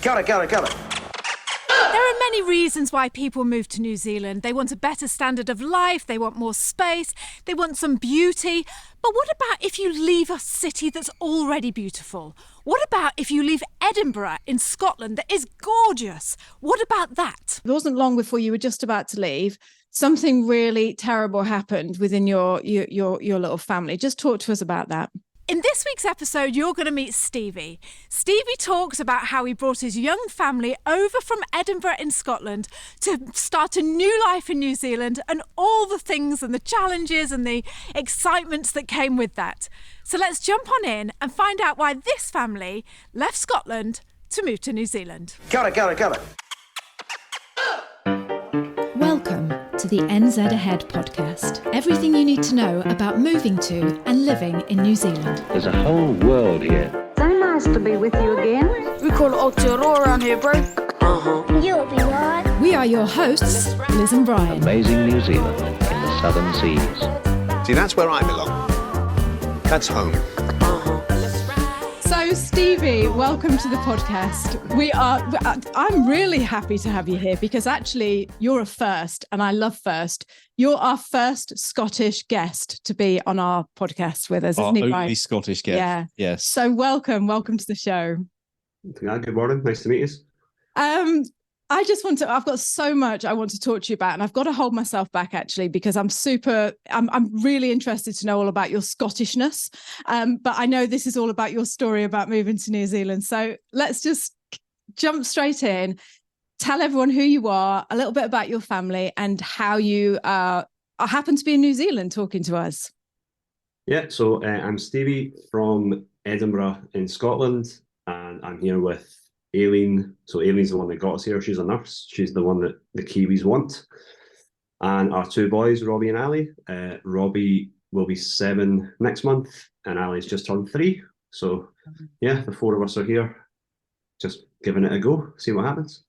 Got it. There are many reasons why people move to New Zealand. They want a better standard of life, they want more space, they want some beauty. But what about if you leave a city that's already beautiful? What about if you leave Edinburgh in Scotland that is gorgeous? What about that? It wasn't long before you were just about to leave. Something really terrible happened within your little family. Just talk to us about that. In this week's episode, you're going to meet Stevie. Stevie talks about how he brought his young family over from Edinburgh in Scotland to start a new life in New Zealand and all the things and the challenges and the excitements that came with that. So let's jump on in and find out why this family left Scotland to move to New Zealand. Got it. Welcome to the NZ Ahead podcast. Everything you need to know about moving to and living in New Zealand. There's a whole world here. So nice to be with you again. We call it Aotearoa around here, bro. You'll be right. We are your hosts, Liz and Brian. Amazing New Zealand in the southern seas. See, that's where I belong. That's home. So, Stevie, welcome to the podcast. I'm really happy to have you here because actually you're a first, and I love first. You're our first Scottish guest to be on our podcast with us, isn't he, Brian? Only Scottish guest. Yeah. Yes. So welcome to the show. Yeah, good morning. Nice to meet you. I've got so much I want to talk to you about, and I've got to hold myself back actually, because I'm really interested to know all about your Scottishness. But I know this is all about your story about moving to New Zealand. So let's just jump straight in. Tell everyone who you are, a little bit about your family, and how you happen to be in New Zealand talking to us. Yeah, so I'm Stevie from Edinburgh in Scotland, and I'm here with Aileen. So Aileen's the one that got us here. She's a nurse. She's the one that the Kiwis want. And our two boys, Robbie and Ali. Robbie will be 7 next month, and Ali's just turned 3. So yeah, the 4 of us are here, just giving it a go, see what happens.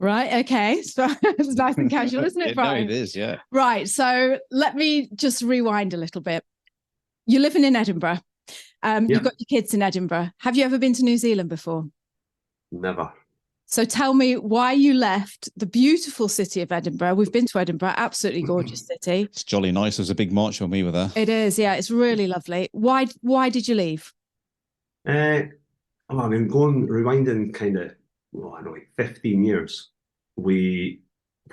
Right, okay. So it's nice and casual, isn't it, Brian? No, it is, yeah. Right, so let me just rewind a little bit. You're living in Edinburgh. You've got your kids in Edinburgh. Have you ever been to New Zealand before? Never. So tell me why you left the beautiful city of Edinburgh. We've been to Edinburgh, absolutely gorgeous city. It's jolly nice. There was a big march when we were there. It is, yeah. It's really lovely. Why did you leave? Rewinding kind of, like 15 years. When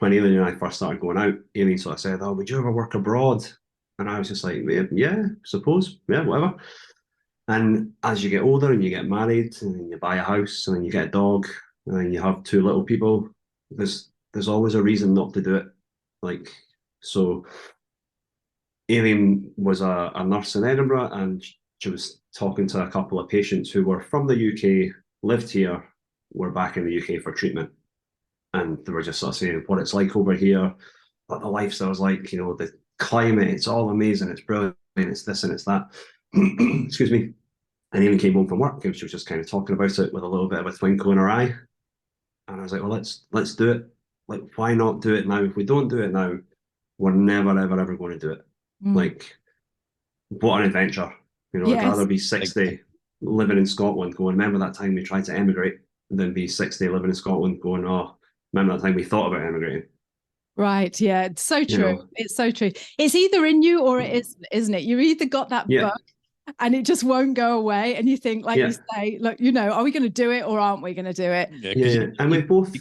Aileen and I first started going out, Aileen sort of said, "Oh, would you ever work abroad?" And I was just like, yeah, suppose, yeah, whatever. And as you get older and you get married and you buy a house and then you get a dog and then you have 2 little people, there's always a reason not to do it. Like, so Aileen was a nurse in Edinburgh, and she was talking to a couple of patients who were from the UK, lived here, were back in the UK for treatment. And they were just sort of saying what it's like over here, what the lifestyle's like, the climate, it's all amazing, it's brilliant, it's this and it's that. Excuse me. And Aileen came home from work and she was just kind of talking about it with a little bit of a twinkle in her eye. And I was like, well, let's do it. Like, why not do it now? If we don't do it now, we're never, ever going to do it. Like, what an adventure. I'd rather be 60 living in Scotland going, remember that time we tried to emigrate, than be 60 living in Scotland going, oh, remember that time we thought about emigrating. Right, yeah, it's so true. It's so true. It's either in you or it isn't it? You either got that bug and it just won't go away, and you think, like you say, look, are we going to do it or aren't we going to do it? Yeah. And we both,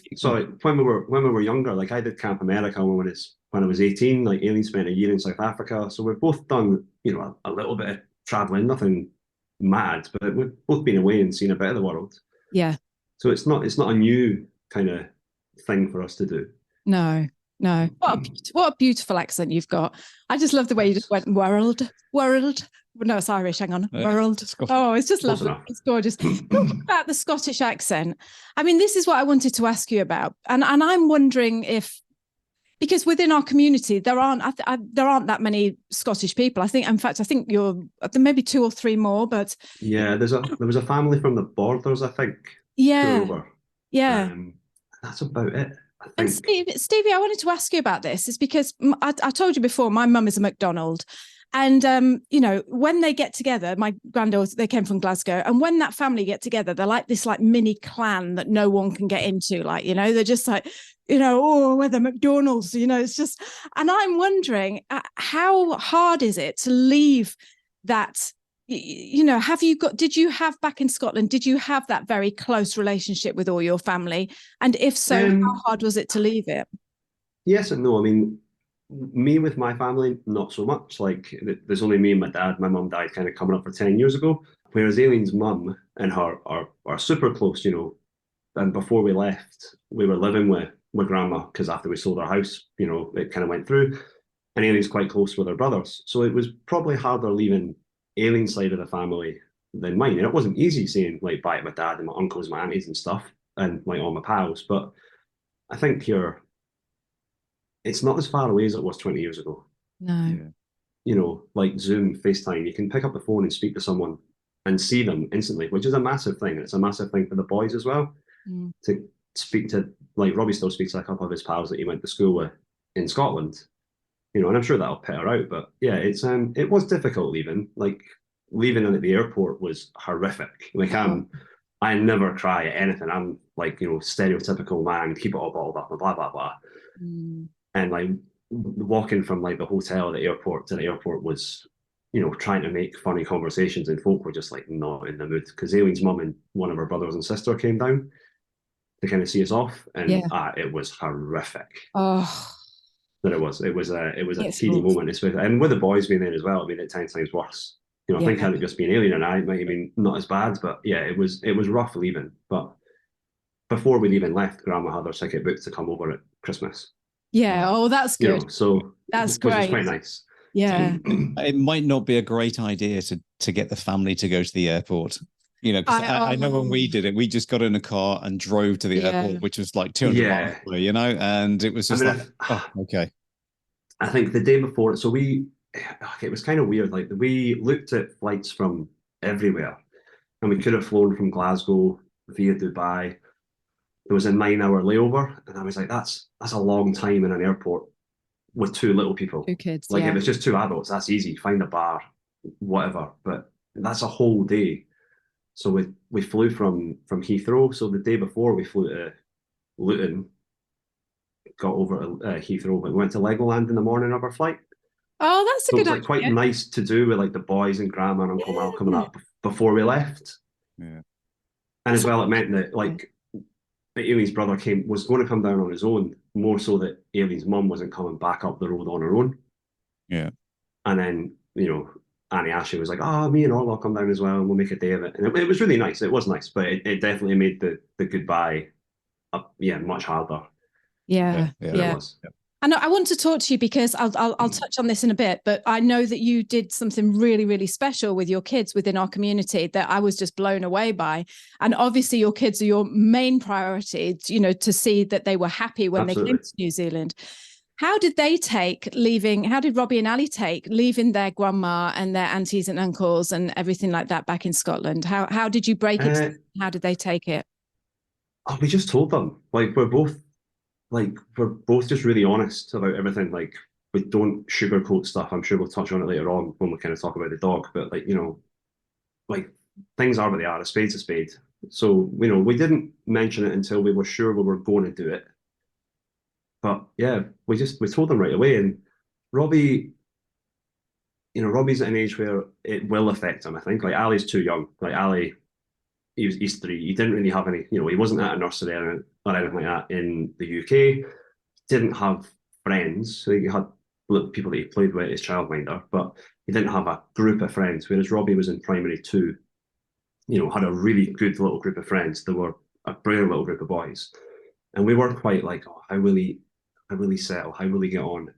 when we were younger, like I did Camp America when I was 18, like Aileen spent a year in South Africa, so we've both done, a little bit of traveling, nothing mad, but we've both been away and seen a bit of the world. Yeah. So it's not a new kind of thing for us to do. No. What a beautiful accent you've got. I just love the way you just went world. No, it's Irish. Hang on, world. Oh, it's just lovely. It's gorgeous. Talking about the Scottish accent, I mean, this is what I wanted to ask you about, and I'm wondering if, because within our community there aren't that many Scottish people. I think there may be 2 or 3 more, but yeah, there was a family from the Borders, I think. Yeah, that's about it. And Stevie, I wanted to ask you about this, is because I told you before, my mum is a McDonald, And, you know, when they get together, my granddaughters, they came from Glasgow. And when that family get together, they're like this like mini clan that no one can get into. Like, you know, they're just like, you know, oh, we're the McDonald's, you know, it's just, and I'm wondering how hard is it to leave that, you know, did you have back in Scotland, did you have that very close relationship with all your family? And if so, how hard was it to leave it? Yes and no. I mean, me with my family, not so much. Like, there's only me and my dad. My mum died kind of coming up for 10 years ago. Whereas Aileen's mum and her are super close, you know. And before we left, we were living with grandma, because after we sold our house, you know, it kind of went through. And Aileen's quite close with her brothers. So it was probably harder leaving Aileen's side of the family than mine. And it wasn't easy saying like bye to my dad and my uncles, my aunties and stuff, and like all my pals. But I think it's not as far away as it was 20 years ago. No. Yeah. You know, like Zoom, FaceTime, you can pick up the phone and speak to someone and see them instantly, which is a massive thing. It's a massive thing for the boys as well. To speak to, like, Robbie still speaks to a couple of his pals that he went to school with in Scotland, you know, and I'm sure that'll put her out. But yeah, it was difficult leaving. Like, leaving at the airport was horrific. Like, I never cry at anything. I'm like, you know, stereotypical man, keep it all bottled up and blah, blah, blah. And like walking from like the hotel at the airport to the airport was, you know, trying to make funny conversations, and folk were just like not in the mood, because Aileen's mum and one of her brothers and sister came down to kind of see us off, and it was horrific. But it was a teeny moment, especially, and with the boys being there as well. I mean, it 10 times worse. You know, I think had it just been Aileen and I, it might have been not as bad, but yeah, it was rough leaving. But before we'd even left, Grandma had her ticket booked to come over at Christmas. Yeah. Oh, that's good. You know, so that's great. Which is quite nice. Yeah. It might not be a great idea to get the family to go to the airport. You know, because I know when we did it, we just got in a car and drove to the airport, which was like 200 miles away, you know, and it was just okay. I think the day before, so it was kind of weird. Like, we looked at flights from everywhere, and we could have flown from Glasgow via Dubai. There was a 9-hour layover, and I was like, that's a long time in an airport with 2 little people. 2 kids. Like, if it's just 2 adults, that's easy. Find a bar, whatever. But that's a whole day. So we flew from Heathrow. So the day before, we flew to Luton, got over to Heathrow, but went to Legoland in the morning of our flight. Oh, that's a good idea. It was like quite nice to do with like the boys and Grandma and Uncle Mal coming up before we left. Yeah. And as well, it meant that like Aileen's brother was going to come down on his own, more so that Aileen's mum wasn't coming back up the road on her own. Yeah. And then, you know, Annie Ashley was like, me and Orla will come down as well, and we'll make a day of it. And it was really nice. It was nice, but it definitely made the goodbye much harder. Yeah. It was. Yeah. And I want to talk to you because I'll touch on this in a bit, but I know that you did something really, really special with your kids within our community that I was just blown away by. And obviously your kids are your main priority, you know, to see that they were happy when they came to New Zealand. How did Robbie and Ali take leaving their grandma and their aunties and uncles and everything like that back in Scotland? How did you break it? How did they take it? We just told them, like, we're both just really honest about everything. Like, we don't sugarcoat stuff. I'm sure we'll touch on it later on when we kind of talk about the dog, but like, you know, like, things are what they are. A spade's a spade. So, you know, we didn't mention it until we were sure we were going to do it. But yeah, we told them right away. And Robbie, you know, Robbie's at an age where it will affect him, I think. Like, Ali's too young. Like, Ali, he's 3. He didn't really have any, you know, he wasn't at a nursery or anything like that in the UK. Didn't have friends. So he had people that he played with as childminder, but he didn't have a group of friends. Whereas Robbie was in primary 2, you know, had a really good little group of friends. There were a brilliant little group of boys. And we were quite like, how will he settle? How will he get on?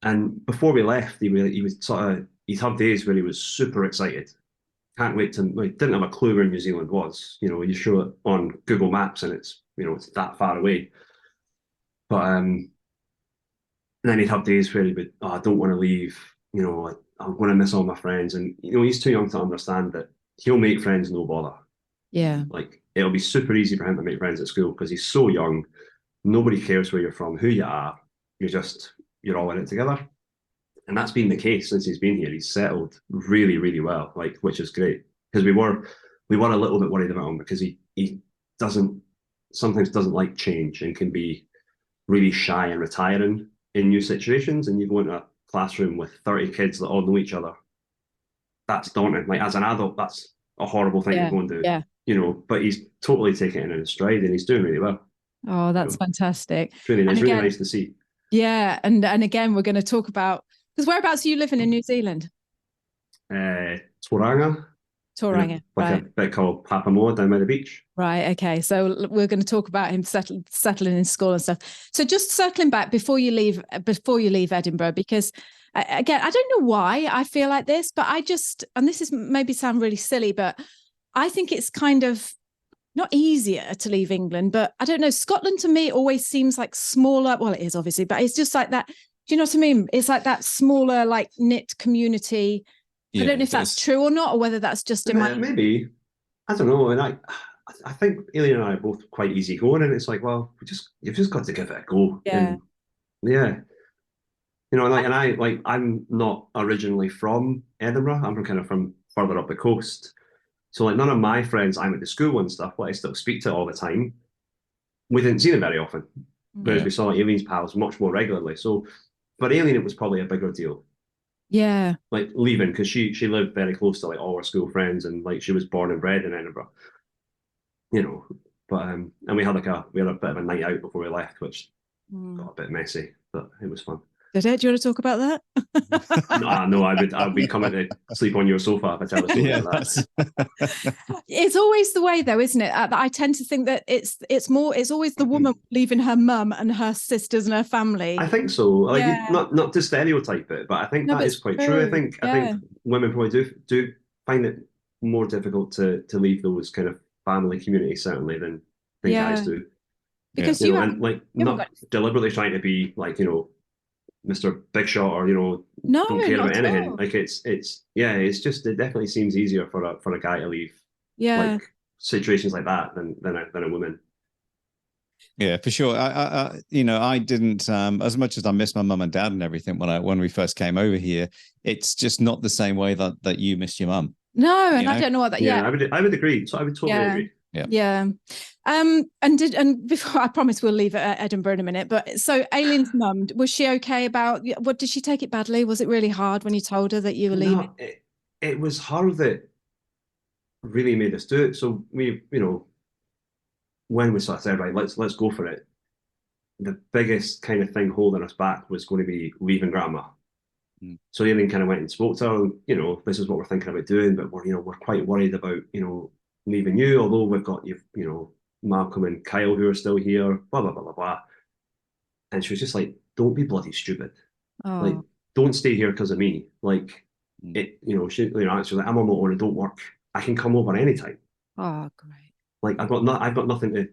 And before we left, he'd have days where he was super excited. Can't wait to, like, didn't have a clue where New Zealand was. You know, you show it on Google Maps and it's, you know, it's that far away. But then he'd have days where he would, I don't want to leave. You know, I'm going to miss all my friends. And, you know, he's too young to understand that he'll make friends, no bother. Yeah. Like, it'll be super easy for him to make friends at school because he's so young. Nobody cares where you're from, who you are. You're all in it together. And that's been the case since he's been here. He's settled really, really well, like, which is great. Because we were a little bit worried about him because he sometimes doesn't like change and can be really shy and retiring in new situations. And you go into a classroom with 30 kids that all know each other. That's daunting. Like, as an adult, that's a horrible thing to go and do. Yeah. You know, but he's totally taking it in his stride and he's doing really well. Oh, that's fantastic. It's really nice, really nice to see. Yeah. And again, we're going to talk about, because whereabouts are you living in New Zealand? Tauranga. Tauranga, like a bit called Papamoa down by the beach. Right. Okay. So we're going to talk about him settling in school and stuff. So just circling back before you leave Edinburgh, because again, I don't know why I feel like this, but and this is maybe sound really silly, but I think it's kind of not easier to leave England, but I don't know. Scotland to me always seems like smaller. Well, it is obviously, but it's just like that. Do you know what I mean? It's like that smaller, like knit community. I don't know if that's true or not, or whether that's just in my... Maybe. I don't know. And I think Aileen and I are both quite easygoing, and it's like, well, you've just got to give it a go. Yeah. And, yeah. You know, I'm not originally from Edinburgh. I'm from further up the coast. So like none of my friends I went to school and stuff, I still speak to all the time. We didn't see them very often. Whereas we saw Aileen's pals much more regularly. So for Aileen, it was probably a bigger deal. Yeah. Like leaving, because she lived very close to like all her school friends, and like she was born and bred in Edinburgh. You know, but and we had a bit of a night out before we left, which got a bit messy, but it was fun. Did it? Do you want to talk about that? No, I'd be coming to sleep on your sofa if I tell a story like that. It's always the way, though, isn't it? I tend to think that it's always the woman leaving her mum and her sisters and her family. I think so. Like not to stereotype it, but I think that is quite true. I think women probably do find it more difficult to leave those kind of family communities certainly than guys do. Because not deliberately trying to be like, you know, Mr. Big Shot or, you know, don't care about anything. Like it's just, it definitely seems easier for a guy to leave like situations like that than a woman. Yeah, for sure. I didn't as much as I miss my mum and dad and everything when we first came over here. It's just not the same way that you miss your mum. No, and I don't know what that. Yeah, I would agree. So I would totally agree. Yeah. And before, I promise we'll leave Edinburgh in a minute, but so Aileen's mum, was she okay about what? Did she take it badly? Was it really hard when you told her that you were leaving? No, it was her that really made us do it. So we, you know, when we sort of said, right, let's go for it, the biggest kind of thing holding us back was going to be leaving grandma. So Aileen kind of went and spoke to her, you know, this is what we're thinking about doing, but we're quite worried about, you know, leaving you, although we've got you know, Malcolm and Kyle who are still here, blah blah blah blah blah. And she was just like, don't be bloody stupid. Like, don't stay here because of me. Like it, you know, she like, I'm on my own, I don't work. I can come over anytime. Oh, great. Like I've got nothing to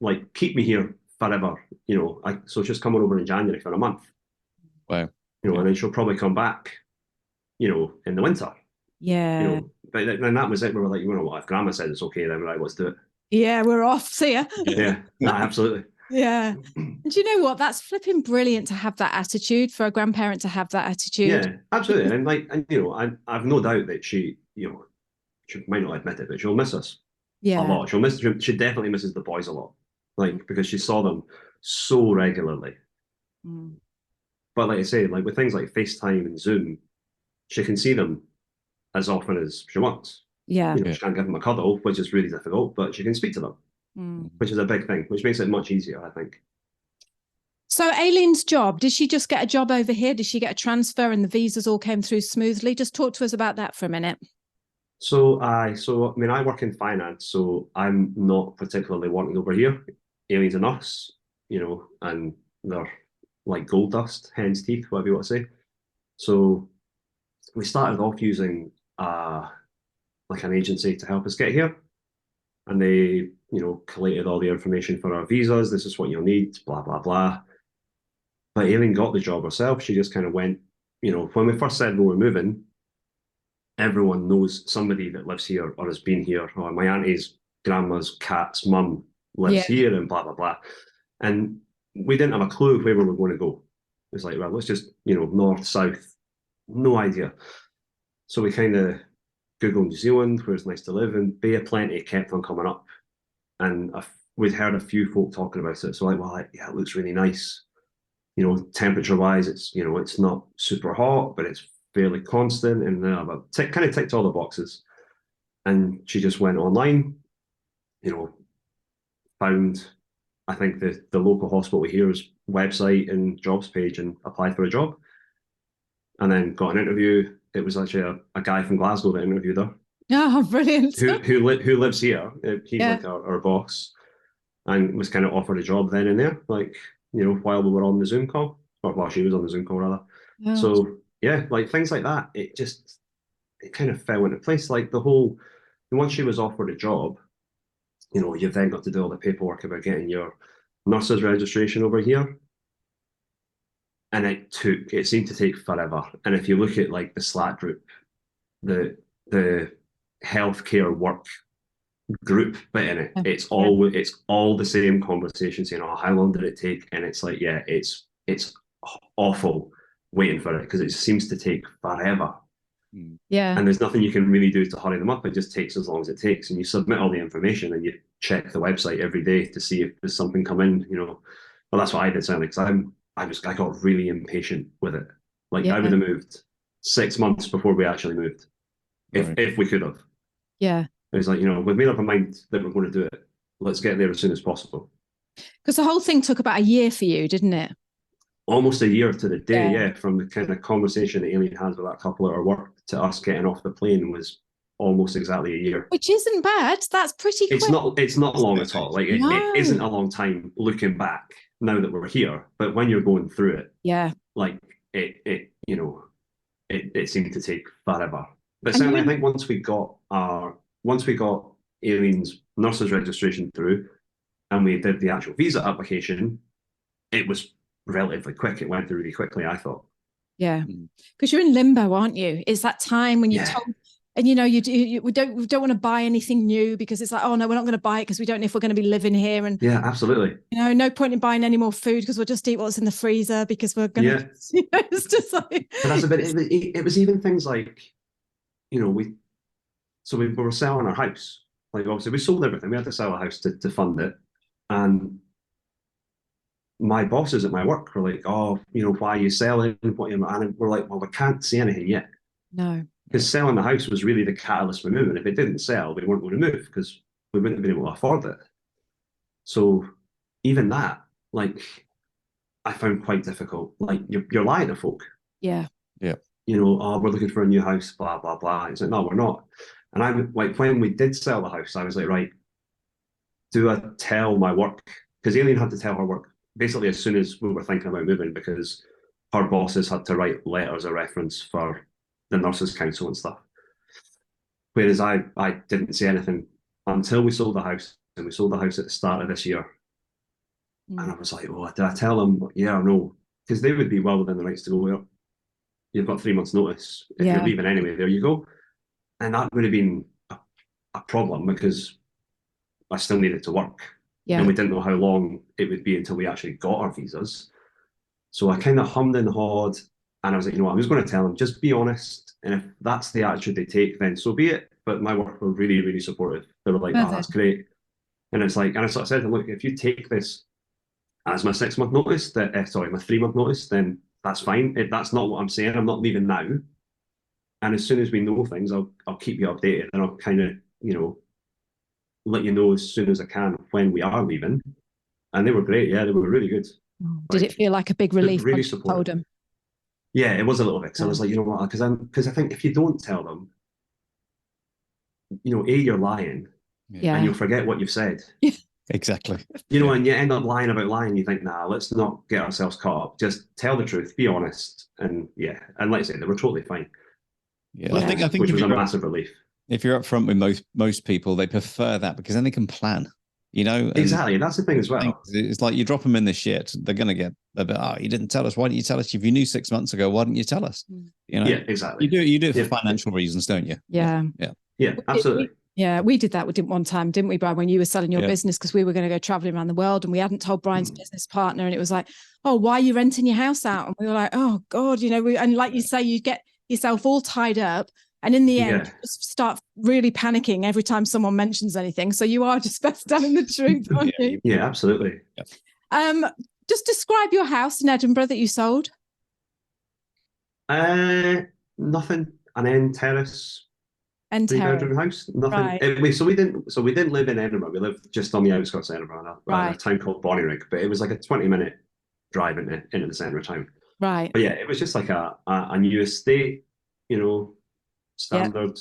like keep me here forever, you know. So she's coming over in January for a month. Wow. You know, and then she'll probably come back, you know, in the winter. Yeah. You know, but then that was it. We were like, you know what, if grandma said it's okay, then we're like, let's do it. Yeah, we're off. See ya. Yeah, no, absolutely. Yeah. And do you know what? That's flipping brilliant to have that attitude, for a grandparent to have that attitude. Yeah, absolutely. And you know, I've no doubt that she, you know, she might not admit it, but she'll miss us a lot. She definitely misses the boys a lot, like, because she saw them so regularly. But like I say, like with things like FaceTime and Zoom, she can see them as often as she wants. Yeah. You know, she can't give them a cuddle, which is really difficult, but she can speak to them, which is a big thing, which makes it much easier, I think. So Aileen's job, did she just get a job over here? Did she get a transfer and the visas all came through smoothly? Just talk to us about that for a minute. So I mean, I work in finance, so I'm not particularly wanting over here. Aileen's a nurse, you know, and they're like gold dust, hen's teeth, whatever you want to say. So we started off using like an agency to help us get here, and they, you know, collated all the information for our visas. This is what you'll need, blah blah blah. But Aileen got the job herself. She just kind of went, you know, when we first said we were moving, everyone knows somebody that lives here or has been here, or my auntie's grandma's cat's mum lives here, and blah blah blah. And we didn't have a clue where we were going to go. It's like, well, let's just, north, south, no idea. So we kind of Googled New Zealand, where it's nice to live, and Bay of Plenty kept on coming up. And we'd heard a few folk talking about it. So like, well, yeah, it looks really nice. Temperature wise, it's, it's not super hot, but it's fairly constant. And kind of ticked all the boxes. And she just went online, found, I think, the local hospital here's website and jobs page and applied for a job. And then got an interview. It was actually a guy from Glasgow that interviewed her. Oh, brilliant. Who lives here. He's like our boss, and was kind of offered a job then and there, like, while we were on the Zoom call, or while she was on the Zoom call rather. Yeah. So yeah, like things like that, it kind of fell into place. Like once she was offered a job, you've then got to do all the paperwork about getting your nurse's registration over here. And it seemed to take forever. And if you look at like the Slack group, the healthcare work group bit in it, it's all the same conversations, how long did it take? And it's like, yeah, it's awful waiting for it, because it seems to take forever. Yeah. And there's nothing you can really do to hurry them up. It just takes as long as it takes. And you submit all the information and you check the website every day to see if there's something come in, Well, that's what I did, certainly, because I got really impatient with it. Like, I would have moved 6 months before we actually moved, if we could have. Yeah. It was like, we've made up our mind that we're going to do it. Let's get there as soon as possible. Because the whole thing took about a year for you, didn't it? Almost a year to the day, yeah. From the kind of conversation that Aileen had with that couple at her work to us getting off the plane was almost exactly a year. Which isn't bad. That's pretty quick. It's not long at all. Like, it isn't a long time looking back now that we're here. But when you're going through it, like it seemed to take forever. But certainly, I think once we got Aileen's nurse's registration through, and we did the actual visa application, it was relatively quick. It went through really quickly, I thought. Yeah, because you're in limbo, aren't you? It's that time when you're told, and we don't want to buy anything new, because it's like, oh no, we're not going to buy it because we don't know if we're going to be living here. And yeah, absolutely. No point in buying any more food, because we'll just eat what's in the freezer, because we're going to. It's just like. But that's a bit. It was even things like, we were selling our house. Like, obviously we sold everything. We had to sell a house to fund it, and my bosses at my work were like, oh, why are you selling? And we're like, well, we can't see anything yet. No. Because selling the house was really the catalyst for moving. If it didn't sell, we weren't going to move, because we wouldn't have been able to afford it. So even that, like, I found quite difficult. Like, you're lying to folk. Yeah. Yeah. Oh, we're looking for a new house, blah, blah, blah. It's like, no, we're not. And I like, when we did sell the house, I was like, right, do I tell my work? Because Aileen had to tell her work basically as soon as we were thinking about moving, because her bosses had to write letters of reference for the Nurses' Council and stuff. Whereas I didn't say anything until we sold the house, and we sold the house at the start of this year. And I was like, oh, did I tell them? Yeah or no? Because they would be well within the rights to go, well, you've got 3 months notice. If you're leaving anyway, there you go. And that would have been a problem, because I still needed to work. Yeah. And we didn't know how long it would be until we actually got our visas. So I kind of hummed and hawed, and I was like, I'm just going to tell them, just be honest. And if that's the attitude they take, then so be it. But my work were really, really supportive. They were like, oh, that's great. And it's like, and I sort of said to them, look, if you take this as my 6 month notice, my 3 month notice, then that's fine. That's not what I'm saying. I'm not leaving now. And as soon as we know things, I'll keep you updated, and I'll kind of, let you know as soon as I can when we are leaving. And they were great. Yeah, they were really good. Did it feel like a big relief really when you told them? Yeah, it was a little bit. So I was like, you know what? Because I think if you don't tell them, you're lying, and you'll forget what you've said. Exactly. And you end up lying about lying. You think, nah, let's not get ourselves caught up. Just tell the truth, be honest, and and like I say, they were totally fine. Yeah, I think which was a massive relief. If you're upfront with most people, they prefer that, because then they can plan. Exactly. That's the thing as well. It's like you drop them in the shit, they're going to get a bit, oh, you didn't tell us. Why didn't you tell us? If you knew 6 months ago, why didn't you tell us? Yeah, exactly. You do it for financial reasons, don't you? Yeah. Yeah, absolutely. Yeah, we did that. We did one time, didn't we, Brian, when you were selling your business, because we were going to go traveling around the world and we hadn't told Brian's business partner. And it was like, oh, why are you renting your house out? And we were like, oh God, you know, and like you say, you get yourself all tied up. And in the end, you just start really panicking every time someone mentions anything. So you are just best telling the truth, aren't you? Yeah, absolutely. Just describe your house in Edinburgh that you sold. Nothing. An end terrace. And three-bedroom house. Nothing. Right. So we didn't live in Edinburgh. We lived just on the outskirts of Edinburgh, a town called Bonnyrigg. But it was like a 20-minute drive into the centre of town. Right. But yeah, it was just like a new estate, you know, standard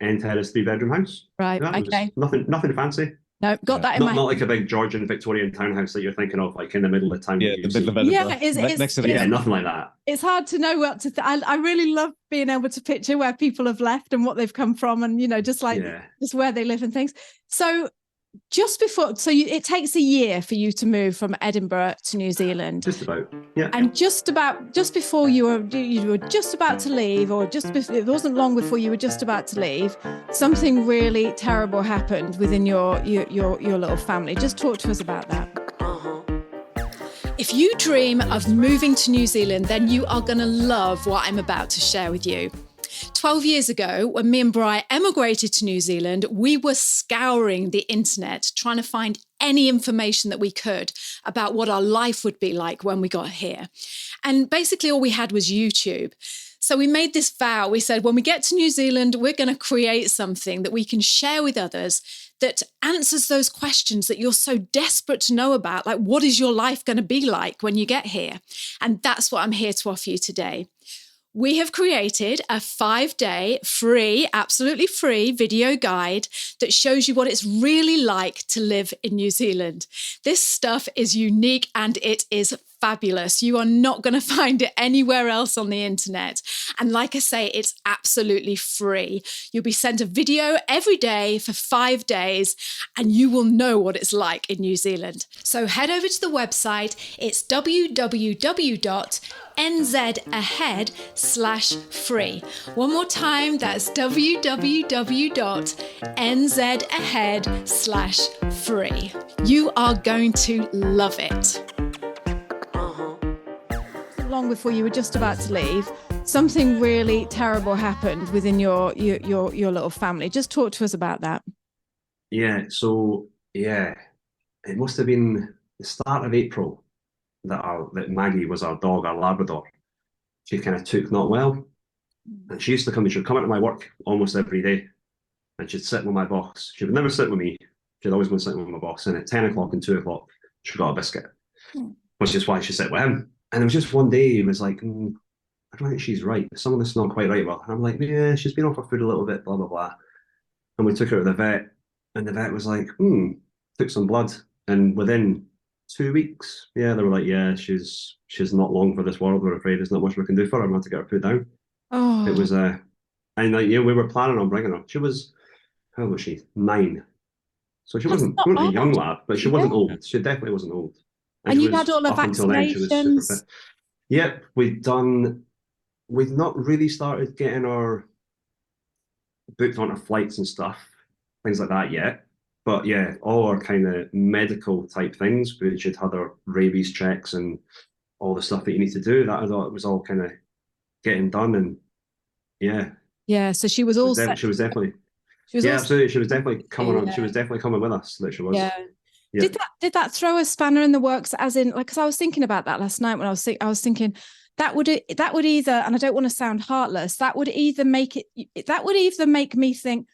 end terrace 3-bedroom house. Right. Okay. Nothing fancy. No, got that in my not like a big Georgian Victorian townhouse that you're thinking of, like in the middle of town. Yeah, the middle of Edinburgh. It's next to the nothing like that. It's hard to know what to. I really love being able to picture where people have left and what they've come from, and you know, just where they live and things. So just before, it takes a year for you to move from Edinburgh to New Zealand. Just about, yeah. And just before you were just about to leave, or it wasn't long before you were just about to leave, something really terrible happened within your little family. Just talk to us about that. If you dream of moving to New Zealand, then you are going to love what I'm about to share with you. 12 years ago, when me and Bri emigrated to New Zealand, we were scouring the internet, trying to find any information that we could about what our life would be like when we got here. And basically all we had was YouTube. So we made this vow. We said, when we get to New Zealand, we're going to create something that we can share with others that answers those questions that you're so desperate to know about. Like, what is your life going to be like when you get here? And that's what I'm here to offer you today. We have created a 5-day absolutely free video guide that shows you what it's really like to live in New Zealand. This stuff is unique and it is fabulous. You are not going to find it anywhere else on the internet. And like I say, it's absolutely free. You'll be sent a video every day for 5 days and you will know what it's like in New Zealand. So head over to the website. It's www.nzahead/free. One more time, that's www.nzahead/free. You are going to love it. Long before you were just about to leave, something really terrible happened within your little family. Just talk to us about that. Yeah, so it must have been the start of April that Maggie was our dog, our Labrador. She kind of took not well, and she'd come into my work almost every day, and she'd sit with my boss. She would never sit with me. She'd always been sitting with my boss, and at 10 o'clock and 2 o'clock, she got a biscuit, which is why she sat with him. And it was just one day, he was like, I don't think she's right. Some of this is not quite right. Well, and I'm like, yeah, she's been off her food a little bit, blah, blah, blah. And we took her to the vet, and the vet was like, took some blood. And within 2 weeks, they were like, yeah, she's not long for this world. We're afraid there's not much we can do for her. We had to get her put down. Oh. It was, and like, we were planning on bringing her. She was, how old was she? 9. So she wasn't a young lad, but she wasn't old. She definitely wasn't old. And you had all the vaccinations? Yep, we'd not really started getting our booked onto flights and stuff, things like that yet. But yeah, all our kind of medical type things, which had our rabies checks and all the stuff that you need to do, that I thought it was all kind of getting done. And yeah. Yeah, so she was all set. She was definitely. Absolutely. She was definitely coming on. She was definitely coming with us. That she was. Yeah. Yeah. Did that throw a spanner in the works? As in, like, because I was thinking about that last night when I was thinking that would either, and I don't want to sound heartless, that would either make me think,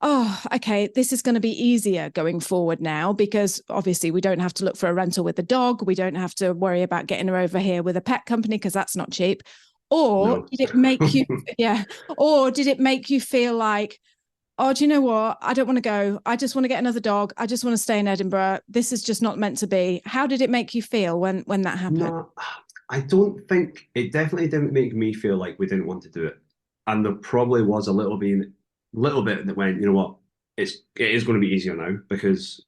oh, okay, this is going to be easier going forward now, because obviously we don't have to look for a rental with the dog, we don't have to worry about getting her over here with a pet company because that's not cheap. Or did it make you, or did it make you feel like, oh, do you know what? I don't want to go. I just want to get another dog. I just want to stay in Edinburgh. This is just not meant to be. How did it make you feel when that happened? No, I don't think it definitely didn't make me feel like we didn't want to do it. And there probably was a little bit that went, you know what, it is going to be easier now, because,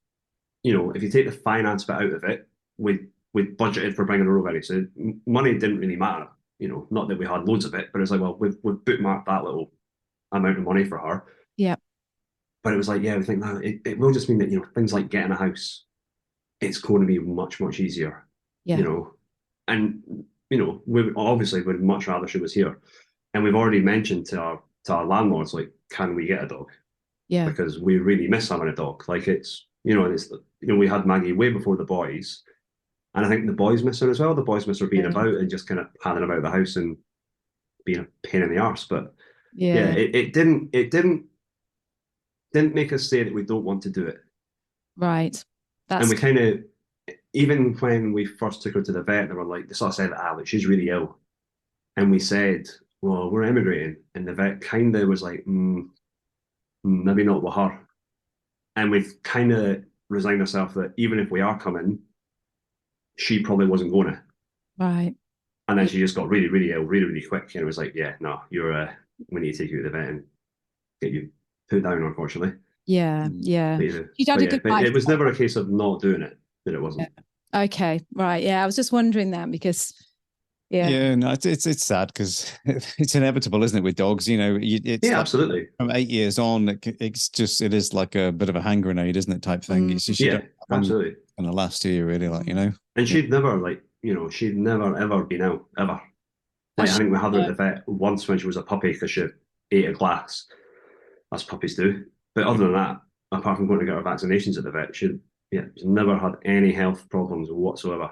you know, if you take the finance bit out of it, we budgeted for bringing her over. So money didn't really matter, you know, not that we had loads of it, but it's like, well, we've bookmarked that little amount of money for her. Yeah. But it was like, yeah, we think now it will just mean that, things like getting a house, it's going to be much, much easier, Yeah. And, we obviously would much rather she was here. And we've already mentioned to our landlords, like, can we get a dog? Yeah. Because we really miss having a dog. Like we had Maggie way before the boys. And I think the boys miss her as well. The boys miss her being about and just kind of padding about the house and being a pain in the arse. But it didn't make us say that we don't want to do it. Right. And we kind of, even when we first took her to the vet, they sort of said, look, she's really ill. And we said, well, we're emigrating. And the vet kind of was like, maybe not with her. And we've kind of resigned ourselves that even if we are coming, she probably wasn't going to. Right. And then she just got really, really ill, really, really quick. And it was like, yeah, no, we need to take you to the vet and get you put down, unfortunately. Yeah. You'd had a good life. It was never a case of not doing it, that it wasn't. Yeah. Okay. Right. Yeah. I was just wondering that because, no, it's sad because it's inevitable, isn't it, with dogs? It's like, absolutely. From 8 years on, it is like a bit of a hand grenade, isn't it, type thing. It's just, absolutely. And the last year, really, And she'd never, she'd never, ever been out, ever. I think we had her at the vet once when she was a puppy because she ate a glass, as puppies do. But other than that, apart from going to get her vaccinations at the vet, she's never had any health problems whatsoever.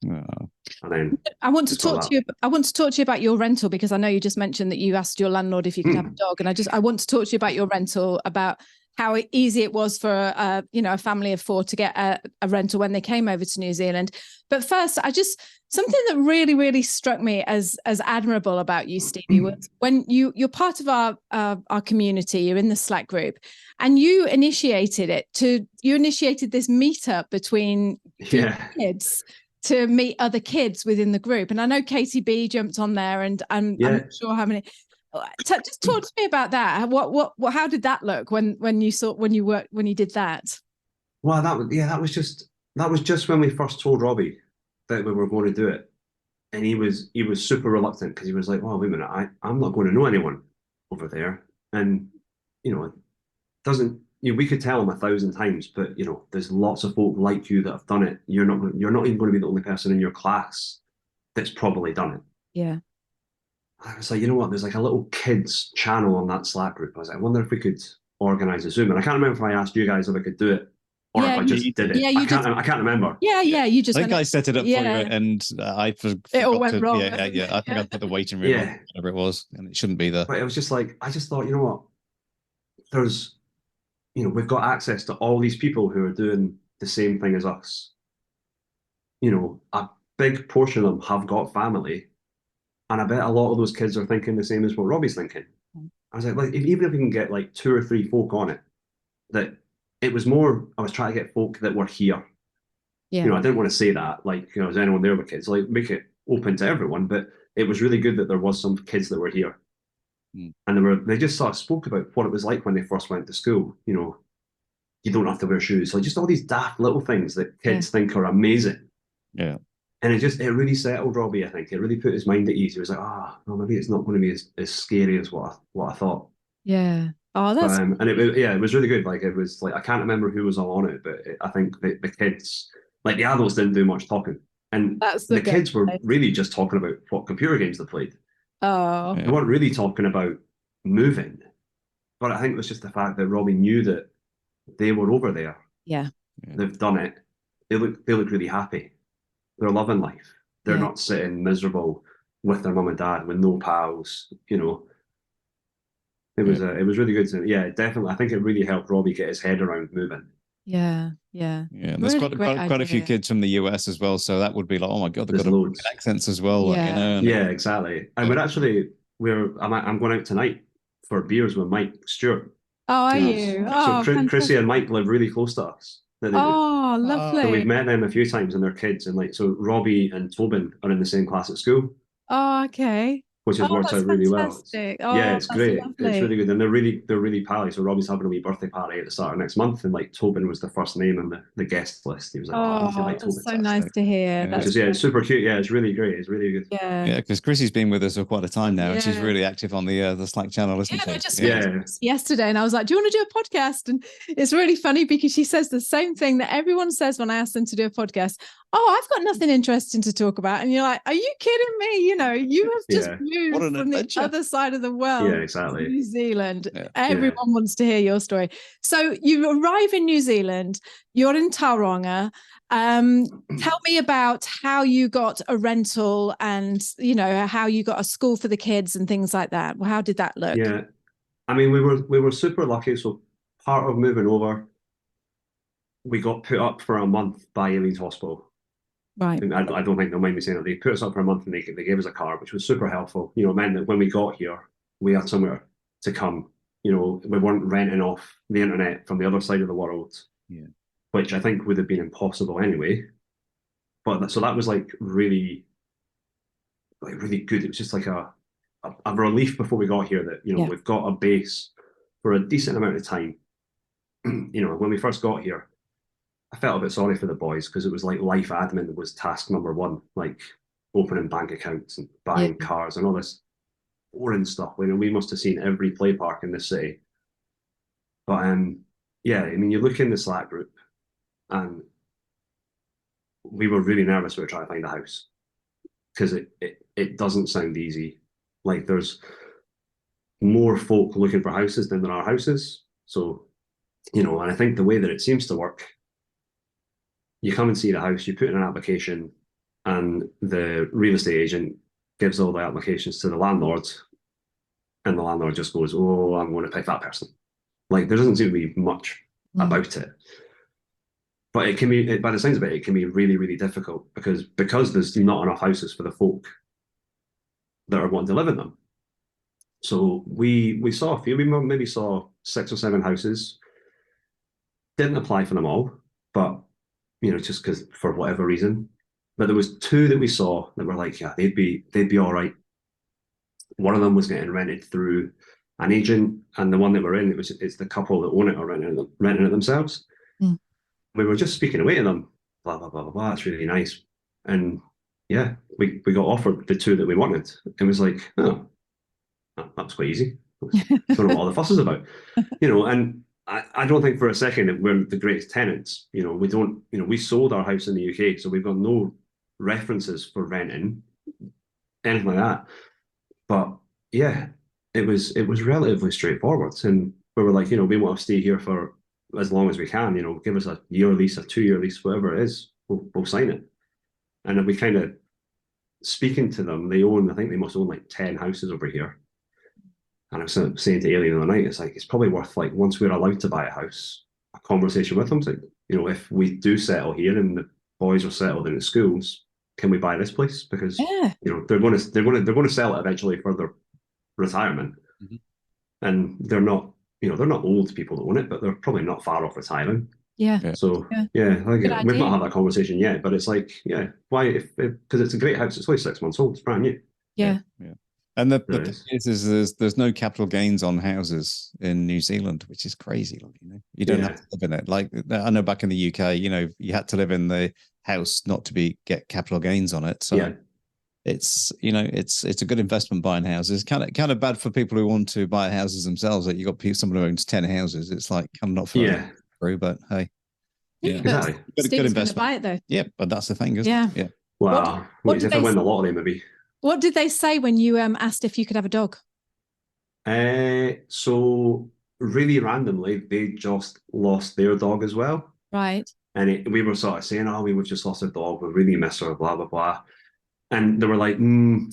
Oh. And then I want to talk to you about your rental, because I know you just mentioned that you asked your landlord if you could have a dog, and I want to talk to you about your rental, about how easy it was for a family of 4 to get a rental when they came over to New Zealand. But first, something that really, really struck me as admirable about you, Stevie, was when you're part of our community, you're in the Slack group, and you initiated this meetup between kids to meet other kids within the group. And I know Katie B jumped on there, and I'm not sure how many. Just talk to me about that. How did that look when you did that? Well, that was just when we first told Robbie that we were going to do it, and he was super reluctant because he was like, "Oh, wait a minute, I'm not going to know anyone over there," and it doesn't. We could tell him 1,000 times, but there's lots of folk like you that have done it. You're not even going to be the only person in your class that's probably done it. Yeah. I was like, you know what? There's like a little kids channel on that Slack group. I was like, I wonder if we could organize a Zoom. And I can't remember if I asked you guys if I could do it or if I just did it. I can't remember. Yeah. You just. I think I set it up for you, and I forgot. It all went wrong. Yeah. I think I put the waiting room on, whatever it was, and it shouldn't be there. But it was just like, I just thought, you know what? There's, we've got access to all these people who are doing the same thing as us. A big portion of them have got family. And I bet a lot of those kids are thinking the same as what Robbie's thinking. I was like even if we can get like 2 or 3 folk on it, that it was more, I was trying to get folk that were here. Yeah. I didn't want to say that, is anyone there with kids? Like, make it open to everyone. But it was really good that there was some kids that were here. And they just sort of spoke about what it was like when they first went to school. You don't have to wear shoes. Like, just all these daft little things that kids think are amazing. Yeah. And it really settled Robbie, I think. It really put his mind at ease. He was like, maybe it's not going to be as scary as what I thought. Yeah. Oh, that's... and it was really good. Like, it was like, I can't remember who was all on it, but I think the kids, like the adults didn't do much talking. And the kids were really just talking about what computer games they played. Oh. They weren't really talking about moving. But I think it was just the fact that Robbie knew that they were over there. Yeah. They've done it. They look really happy. They're loving life. They're not sitting miserable with their mum and dad with no pals. It was really good. Definitely. I think it really helped Robbie get his head around moving. Yeah. There's quite a few kids from the US as well, so that would be like, oh my god, they've got loads accents as well. Exactly. And I'm going out tonight for beers with Mike Stewart. Oh, are you? So Chrissy and Mike live really close to us. Oh, lovely. So we've met them a few times and their kids, and so Robbie and Tobin are in the same class at school. Oh, okay. which has worked out really fantastic. well. Yeah, Oh, it's that's great. lovely. It's really good, and they're really pally. So Robbie's having a wee birthday party at the start of next month, and like Tobin was the first name on the guest list. He was like, "Oh, I like Tobin." That's so nice to hear. Yeah. Which is, it's super cute. Yeah, it's really great. It's really good. Yeah, because Chrissy's been with us for quite a time now, and she's really active on the Slack channel, isn't she? I just yesterday, and I was like, "Do you want to do a podcast?" And it's really funny because she says the same thing that everyone says when I ask them to do a podcast. Oh, I've got nothing interesting to talk about, and you're like, "Are you kidding me? You know, you have just moved from the other side of the world, exactly, to New Zealand. Everyone wants to hear your story." So you arrive in New Zealand. You're in Tauranga. Tell me about how you got a rental and, you know, how you got a school for the kids and things like that. Well, how did that look? Yeah, I mean, we were super lucky. So part of moving over, we got put up for a month by Aileen's hospital. Right. I don't think they'll mind me saying that. They put us up for a month and they gave us a car, which was super helpful. You know, it meant that when we got here, we had somewhere to come. You know, we weren't renting off the internet from the other side of the world. Yeah. Which I think would have been impossible anyway. But so that was like really good. It was just like a relief before we got here that, you know, we've got a base for a decent amount of time. You know, when we first got here, I felt a bit sorry for the boys because it was like life admin was task number one, like opening bank accounts and buying cars and all this boring stuff. You know, we must have seen every play park in the city. But yeah, I mean, you look in the Slack group, and we were really nervous about trying to find a house because it doesn't sound easy. Like there's more folk looking for houses than there are houses. So, you know, and I think the way that it seems to work, you come and see the house, you put in an application, and the real estate agent gives all the applications to the landlord, and the landlord just goes, "Oh, I'm going to pick that person." Like there doesn't seem to be much about it. But it can be, by the sounds of it, it can be really, really difficult because there's not enough houses for the folk that are wanting to live in them. So we saw a few, we maybe saw 6 or 7 houses. Didn't apply for them all, but you know, just because for whatever reason. But there was 2 that we saw that were like, yeah, they'd be all right. One of them was getting rented through an agent, and the one that we're in, it's the couple that own it are renting it themselves. We were just speaking away to them, blah, blah, blah, blah, blah. It's really nice. And yeah, we got offered the 2 that we wanted. It was like, oh, that was quite easy. Don't know what all the fuss is about. You know, and I don't think for a second that we're the greatest tenants. You know, we sold our house in the UK, so we've got no references for renting, anything like that. But yeah, it was relatively straightforward. And we were like, you know, we want to stay here for as long as we can, you know, give us a year lease, a 2-year lease, whatever it is, we'll sign it. And then we kind of, speaking to them, I think they must own like 10 houses over here. And I was saying to Aileen the other night, it's like, it's probably worth, like, once we're allowed to buy a house, a conversation with them. It's like, you know, if we do settle here and the boys are settled in the schools, can we buy this place? Because, you know, they're going to sell it eventually for their retirement. And they're not, you know, they're not old people that own it, but they're probably not far off retiring. So we've not had that conversation yet, but it's like, why? Because it's a great house. It's only 6 months old. It's brand new. And the thing is there's no capital gains on houses in New Zealand, which is crazy. Like, you know, you don't have to live in it. Like I know back in the UK, you know, you had to live in the house not to get capital gains on it. So it's, you know, it's a good investment buying houses. Kind of bad for people who want to buy houses themselves. Like you got someone who owns 10 houses. It's like kind of not for through, but hey, exactly. Good investment. Buy it though. Yeah, but that's the thing, isn't it? Wow. What if I win the lottery, maybe. What did they say when you asked if you could have a dog? So really randomly, they just lost their dog as well. Right. And we were sort of saying, "Oh, we've just lost our dog. We really miss her." Blah blah blah. And they were like, "I'm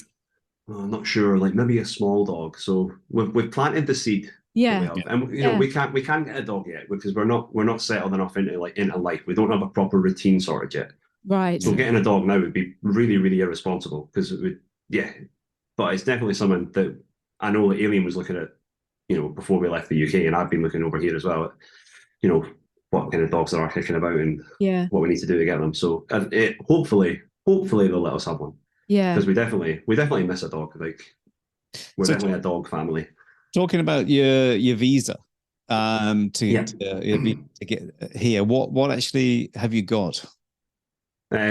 not sure. Like maybe a small dog." So we've planted the seed. And you know, we can't get a dog yet because we're not settled enough into life. We don't have a proper routine sorted yet. Right. So getting a dog now would be really, really irresponsible because it would. Yeah, but it's definitely something that I know that Aileen was looking at, you know, before we left the UK, and I've been looking over here as well at, you know, what kind of dogs there are kicking about and what we need to do to get them. So hopefully they'll let us have one. Yeah, because we definitely miss a dog. Like We're So definitely a dog family. Talking about your visa, to get here, what actually have you got?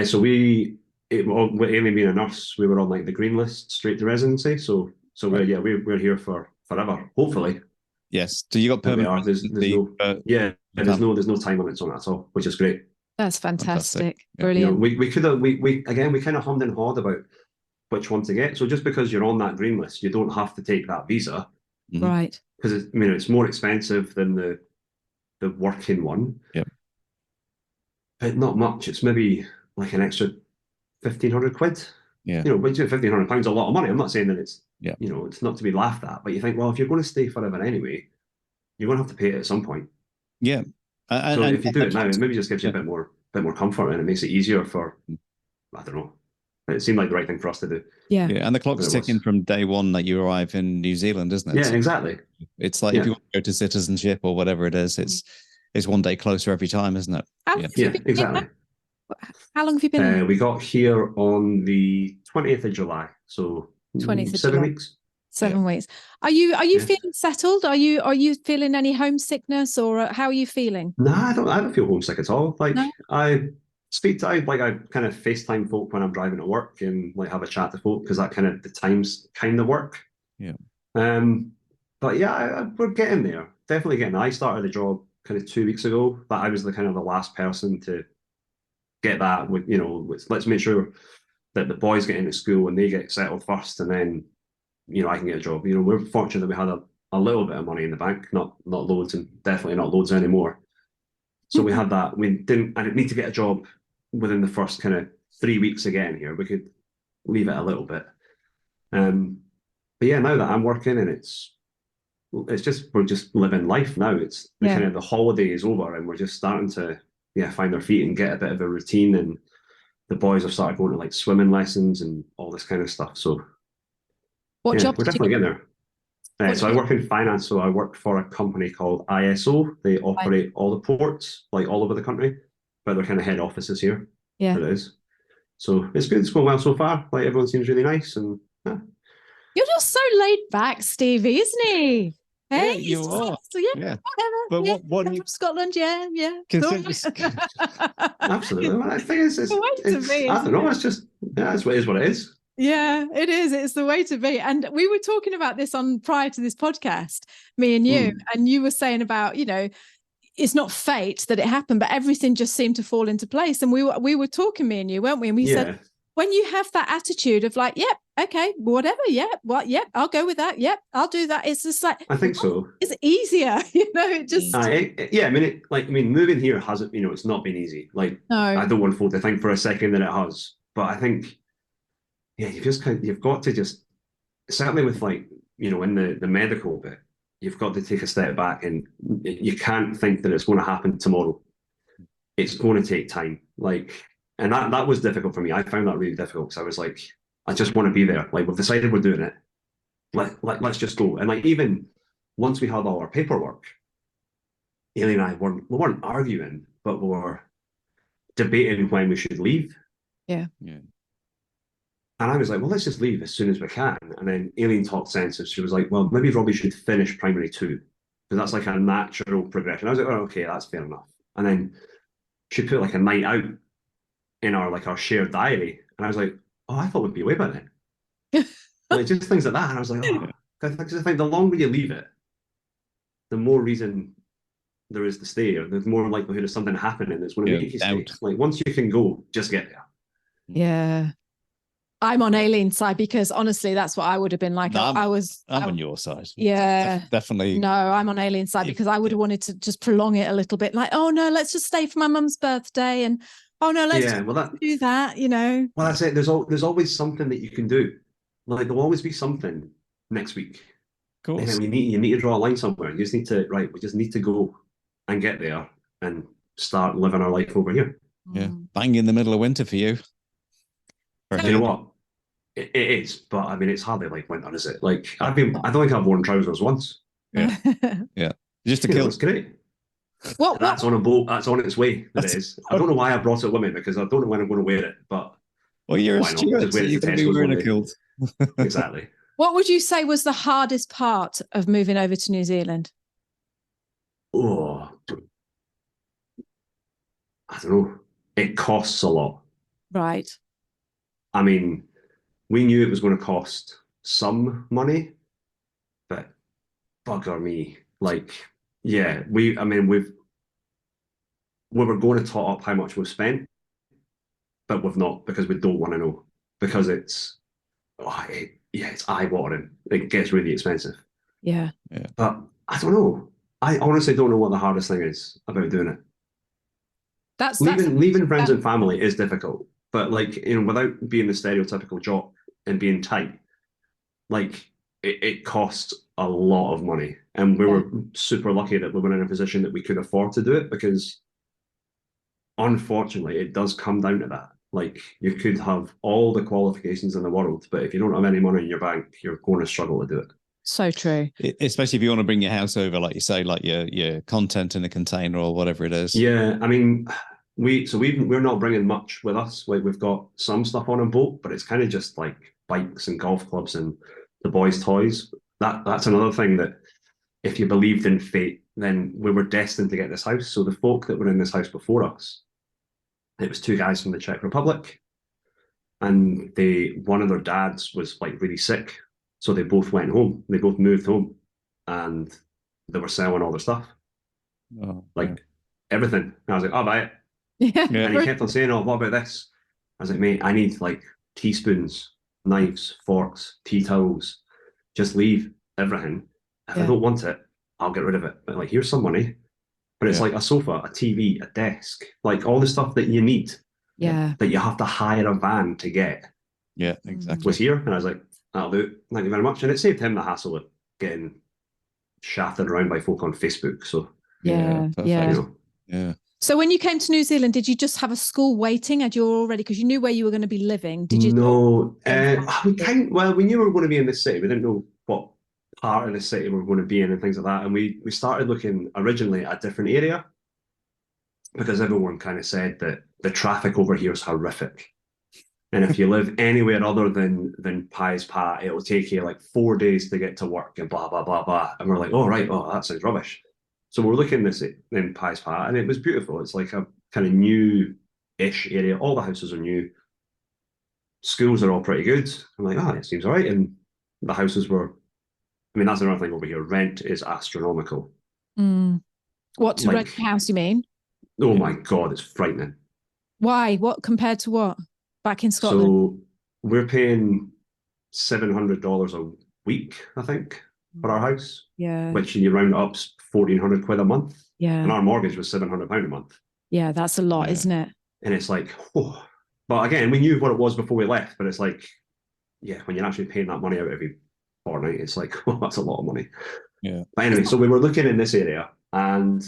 So with Aileen being a nurse, we were on like the green list straight to residency. So we're here for forever, hopefully. Yes. So you got There we permanent are. There's residency, there's no time limits on it at all, which is great. That's fantastic. Yeah. Brilliant. We could have we kind of hummed and hawed about which one to get. So just because you're on that green list, you don't have to take that visa. Mhm. Right. Because it's more expensive than the working one. Yep. But not much. It's maybe like an extra 1,500 quid. Yeah. But £1,500 a lot of money. I'm not saying that it's Yeah. It's not to be laughed at, but you think, well, if you're going to stay forever anyway, you're going to have to pay it at some point. Yeah. So if you do it now, it maybe just gives you a bit more comfort, and it makes it easier for, I don't know. It seemed like the right thing for us to do. Yeah. And the clock's ticking from day one that you arrive in New Zealand, isn't it? Yeah, exactly. It's like if you want to go to citizenship or whatever it is, it's one day closer every time, isn't it? Exactly. How long have you been? We got here on the 20th of July, so 20th of 7 July. weeks. 7 weeks. Are you feeling settled? Are you feeling any homesickness, or how are you feeling? No, I don't feel homesick at all. Like No? I kind of FaceTime folk when I'm driving to work and like have a chat to folk because that kind of the times kind of work. Yeah. But yeah, we're getting there. Definitely getting there. I started the job kind of 2 weeks ago, but I was the last person to get that with let's make sure that the boys get into school and they get settled first, and then I can get a job. We're fortunate that we had a little bit of money in the bank, not loads, and definitely not loads anymore. So we had that. I didn't need to get a job within the first kind of 3 weeks again here. We could leave it a little bit. But yeah, now that I'm working and we're just living life now. It's the holiday is over and we're just starting to find our feet and get a bit of a routine, and the boys have started going to like swimming lessons and all this kind of stuff. So what job? We're definitely getting there. So I work in finance. So I work for a company called ISO. They operate all the ports, like all over the country, but their kind of head office is here. Yeah, it is. So it's good. It's going well so far. Like everyone seems really nice, and you're just so laid back, Stevie, isn't he? Hey, yeah, you are. So whatever. But what from Scotland? Yeah. Absolutely. Well, I think it's I don't know. It's just it's what it is. Yeah, it is. It's the way to be. And we were talking about this prior to this podcast, me and you, and you were saying about, it's not fate that it happened, but everything just seemed to fall into place. And we were talking, me and you, weren't we? And we said, when you have that attitude of like, yep, okay, whatever, I'll go with that. Yep, I'll do that. It's just like, I think so. It's easier, it just. Moving here hasn't, it's not been easy. Like, no. I don't want folk to think for a second that it has, but I think, you've got to just, certainly with like, in the medical bit, you've got to take a step back, and you can't think that it's going to happen tomorrow. It's going to take time. Like, and that was difficult for me. I found that really difficult because I was like, I just want to be there. Like, we've decided we're doing it. Let's just go. And like, even once we had all our paperwork, Aileen and I weren't arguing, but we were debating when we should leave. Yeah. And I was like, well, let's just leave as soon as we can. And then Aileen talked sense. She was like, well, maybe Robbie should finish primary 2, because that's like a natural progression. I was like, oh, okay, that's fair enough. And then she put like a night out in our shared diary. And I was like, oh, I thought we'd be away by then. Like, just things like that. And I was like, because I think the longer you leave it, the more reason there is to stay, or there's more likelihood of something happening that's going to make you stay. Like, once you can go, just get there. Yeah. I'm on Aileen's side, because honestly, that's what I would have been like. No, I'm on your side. Yeah. Definitely. No, I'm on Aileen's side, because I would have wanted to just prolong it a little bit. Like, oh no, let's just stay for my mum's birthday. And oh no, let's do that, Well, that's it. There's always something that you can do. Like, there'll always be something next week. Of course. And you need to draw a line somewhere. You just need to, we just need to go and get there and start living our life over here. Yeah. Bang in the middle of winter for you. You know what? It is, but I mean, it's hardly like winter, is it? Like, I don't think I've worn trousers once. Yeah. Yeah. Just to kill. It's great. What? That's on a boat. That's on its way. It is. I don't know why I brought it with me, because I don't know when I'm going to wear it. But you're a steward, so you're going to be wearing a kilt. Exactly. What would you say was the hardest part of moving over to New Zealand? Oh, I don't know. It costs a lot. Right. I mean, we knew it was going to cost some money, but bugger me. Like, yeah, we were going to tot up how much we've spent, but we've not because we don't want to know because it's eye-watering. It gets really expensive. Yeah. But I don't know. I honestly don't know what the hardest thing is about doing it. Leaving friends and family is difficult, but like, without being the stereotypical jock and being tight, like it costs a lot of money, and we were super lucky that we were in a position that we could afford to do it, because unfortunately it does come down to that. Like, you could have all the qualifications in the world, but if you don't have any money in your bank, you're going to struggle to do it. So true. Especially if you want to bring your house over, like you say, like your content in a container or whatever it is. Yeah, I mean, we're not bringing much with us. Like, we've got some stuff on a boat, but it's kind of just like bikes and golf clubs and the boys' toys. That's another thing, that if you believed in fate, then we were destined to get this house. So the folk that were in this house before us, it was two guys from the Czech Republic, and one of their dads was like really sick. So they both went home. They both moved home, and they were selling all their stuff, everything. And I was like, "I'll buy it." Yeah. And he kept on saying, "Oh, what about this?" I was like, "Mate, I need like teaspoons, knives, forks, tea towels. Just leave everything. If I don't want it, I'll get rid of it. But like, here's some money." But it's like a sofa, a TV, a desk, like all the stuff that you need. Yeah. That you have to hire a van to get. Yeah, exactly. Was here, and I was like, "That'll do. Thank you very much." And it saved him the hassle of getting shafted around by folk on Facebook. So yeah. So when you came to New Zealand, did you just have a school waiting? Had you already, because you knew where you were going to be living? Did you? No, we knew we were going to be in this city. We didn't know what part of the city we were going to be in and things like that. And we started looking originally at a different area, because everyone kind of said that the traffic over here is horrific. And if you live anywhere other than Pies Pat, it'll take you like 4 days to get to work and blah, blah, blah, blah. And we're like, "Oh, right. Oh, that sounds rubbish." So we're looking this in Pies Pat, and it was beautiful. It's like a kind of new-ish area. All the houses are new. Schools are all pretty good. I'm like, "Oh, it seems all right." And the houses were, I mean, that's another thing over here. Rent is astronomical. What, to rent a house, you mean? Oh my God, it's frightening. Why? What compared to what? Back in Scotland? So we're paying $700 a week, I think, for our house. Yeah. Which, you round up, £1,400 a month. Yeah. And our mortgage was £700 a month. Yeah, that's a lot, isn't it? And it's like, oh. But again, we knew what it was before we left, but it's like, yeah, when you're actually paying that money out every fortnight, it's like, oh, that's a lot of money. Yeah. But anyway, so we were looking in this area, and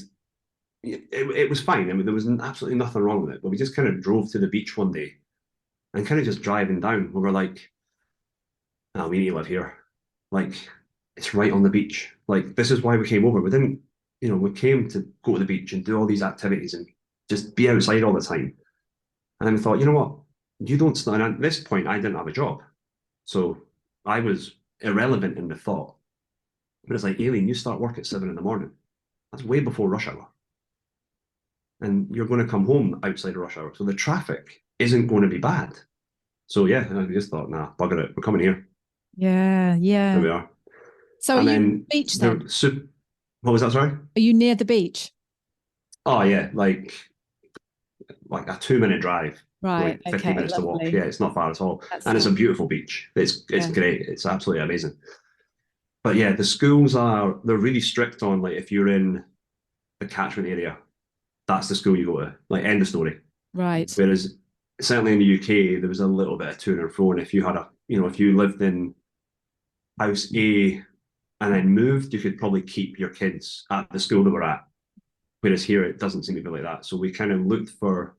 it was fine. I mean, there was absolutely nothing wrong with it, but we just kind of drove to the beach one day, and kind of just driving down, we were like, "Oh, we need to live here. Like, it's right on the beach. Like, this is why we came over. We didn't, we came to go to the beach and do all these activities and just be outside all the time." And then we thought, you know what? You don't, and at this point, I didn't have a job. So I was irrelevant in the thought. But it's like, "Aileen, you start work at 7 a.m. That's way before rush hour. And you're going to come home outside of rush hour. So the traffic isn't going to be bad." So yeah, I just thought, nah, bugger it. We're coming here. Yeah, yeah. There we are. So are you on the beach then? What was that, sorry? Are you near the beach? Oh yeah, like a 2-minute drive. Right. Like 50 minutes to walk. Yeah, it's not far at all. It's a beautiful beach. It's great. It's absolutely amazing. But yeah, the schools they're really strict on, like, if you're in the catchment area, that's the school you go to. Like, end of story. Right. Whereas certainly in the UK, there was a little bit of to and fro. And if you had if you lived in house A and then moved, you could probably keep your kids at the school they were at. Whereas here, it doesn't seem to be like that. So we kind of looked for